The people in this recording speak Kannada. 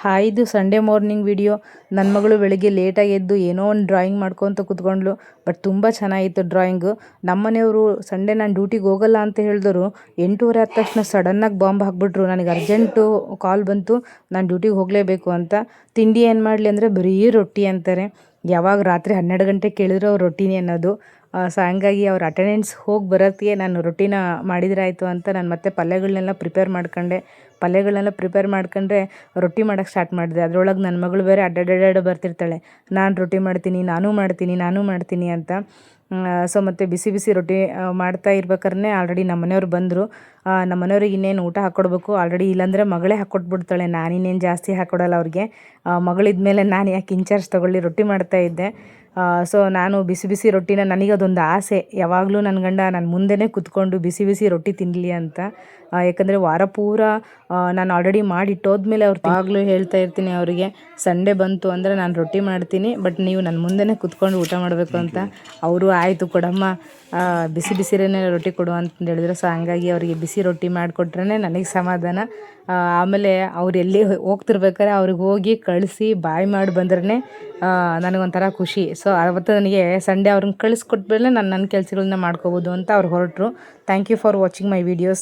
ಹಾಯ್, ಇದು ಸಂಡೇ ಮಾರ್ನಿಂಗ್ ವಿಡಿಯೋ. ನನ್ನ ಮಗಳು ಬೆಳಿಗ್ಗೆ ಲೇಟಾಗಿ ಎದ್ದು ಏನೋ ಒಂದು ಡ್ರಾಯಿಂಗ್ ಮಾಡ್ಕೊತ ಕೂತ್ಕೊಂಡ್ಳು. ಬಟ್ ತುಂಬ ಚೆನ್ನಾಗಿತ್ತು ಡ್ರಾಯಿಂಗು. ನಮ್ಮನೆಯವರು ಸಂಡೇ ನಾನು ಡ್ಯೂಟಿಗೆ ಹೋಗಲ್ಲ ಅಂತ ಹೇಳಿದವರು 8:30 ಆದ ತಕ್ಷಣ ಸಡನ್ನಾಗಿ ಬಾಂಬ್ ಹಾಕ್ಬಿಟ್ರು. ನನಗೆ ಅರ್ಜೆಂಟು ಕಾಲ್ ಬಂತು, ನಾನು ಡ್ಯೂಟಿಗೆ ಹೋಗಲೇಬೇಕು ಅಂತ. ತಿಂಡಿ ಏನು ಮಾಡಲಿ ಅಂದರೆ ಬರೀ ರೊಟ್ಟಿ ಅಂತಾರೆ. ಯಾವಾಗ ರಾತ್ರಿ 12 ಗಂಟೆಗೆ ಕೇಳಿದ್ರು ಅವ್ರು ರೊಟ್ಟಿನೇ ಅನ್ನೋದು. ಸೊ ಹಂಗಾಗಿ ಅವ್ರ ಅಟೆಂಡೆನ್ಸ್ ಹೋಗಿ ಬರೋತ್ತಿಗೆ ನಾನು ರೊಟ್ಟಿನ ಮಾಡಿದ್ರೆ ಆಯಿತು ಅಂತ ನಾನು ಮತ್ತೆ ಪಲ್ಯಗಳನ್ನೆಲ್ಲ ಪ್ರಿಪೇರ್ ಮಾಡ್ಕೊಂಡ್ರೆ ರೊಟ್ಟಿ ಮಾಡೋಕ್ಕೆ ಸ್ಟಾರ್ಟ್ ಮಾಡಿದೆ. ಅದರೊಳಗೆ ನನ್ನ ಮಗಳು ಬೇರೆ ಅಡ್ಡಾಡ ಬರ್ತಿರ್ತಾಳೆ, ನಾನು ರೊಟ್ಟಿ ಮಾಡ್ತೀನಿ, ನಾನು ಮಾಡ್ತೀನಿ ಅಂತ. ಸೊ ಮತ್ತು ಬಿಸಿ ಬಿಸಿ ರೊಟ್ಟಿ ಮಾಡ್ತಾ ಇರ್ಬೇಕಾದ್ರೆ ಆಲ್ರೆಡಿ ನಮ್ಮ ಮನೆಯವ್ರು ಬಂದರು. ನಮ್ಮ ಮನೆಯವ್ರಿಗೆ ಇನ್ನೇನು ಊಟ ಹಾಕ್ಕೊಡ್ಬೇಕು ಆಲ್ರೆಡಿ. ಇಲ್ಲಾಂದರೆ ಮಗಳೇ ಹಾಕ್ಕೊಟ್ಬಿಡ್ತಾಳೆ, ನಾನಿನ್ನೇನು ಜಾಸ್ತಿ ಹಾಕ್ಕೊಡಲ್ಲ ಅವ್ರಿಗೆ. ಮಗಳಿದ್ಮೇಲೆ ನಾನು ಯಾಕೆ ಇನ್ಚಾರ್ಜ್ ತೊಗೊಳ್ಳಿ, ರೊಟ್ಟಿ ಮಾಡ್ತಾಯಿದ್ದೆ. ಸೊ ನಾನು ಬಿಸಿ ಬಿಸಿ ರೊಟ್ಟಿನ, ನನಗದೊಂದು ಆಸೆ ಯಾವಾಗಲೂ ನನ್ನ ಗಂಡ ನನ್ನ ಮುಂದೆನೇ ಕುತ್ಕೊಂಡು ಬಿಸಿ ಬಿಸಿ ರೊಟ್ಟಿ ತಿನ್ನಲಿ ಅಂತ. ಯಾಕಂದರೆ ವಾರ ಪೂರ ನಾನು ಆಲ್ರೆಡಿ ಮಾಡಿಟ್ಟೋದ್ಮೇಲೆ ಅವ್ರು ಯಾವಾಗಲೂ ಹೇಳ್ತಾ ಇರ್ತೀನಿ ಅವರಿಗೆ, ಸಂಡೇ ಬಂತು ಅಂದರೆ ನಾನು ರೊಟ್ಟಿ ಮಾಡ್ತೀನಿ, ಬಟ್ ನೀವು ನನ್ನ ಮುಂದೆನೇ ಕುತ್ಕೊಂಡು ಊಟ ಮಾಡಬೇಕು ಅಂತ. ಅವರು ಆಯಿತು ಕೊಡಮ್ಮ, ಬಿಸಿ ಬಿಸಿರೇನೆ ರೊಟ್ಟಿ ಕೊಡು ಅಂತ ಹೇಳಿದ್ರು. ಸೊ ಹಂಗಾಗಿ ಅವರಿಗೆ ಬಿಸಿ ರೊಟ್ಟಿ ಮಾಡಿಕೊಟ್ರೆ ನನಗೆ ಸಮಾಧಾನ. ಆಮೇಲೆ ಅವ್ರು ಎಲ್ಲಿ ಹೋಗ್ತಿರ್ಬೇಕಾದ್ರೆ ಅವ್ರಿಗೆ ಹೋಗಿ ಕಳಿಸಿ ಬಾಯ್ ಮಾಡಿ ಬಂದ್ರೆ ನನಗೊಂಥರ ಖುಷಿ. ಸೊ ಅವತ್ತು ನನಗೆ ಸಂಡೇ ಅವ್ರನ್ನ ಕಳಿಸ್ಕೊಟ್ಮೇಲೆ ನಾನು ನನ್ನ ಕೆಲಸಗಳನ್ನ ಮಾಡ್ಕೋಬೋದು ಅಂತ ಅವ್ರು ಹೊರಟರು. Thank you for watching my videos.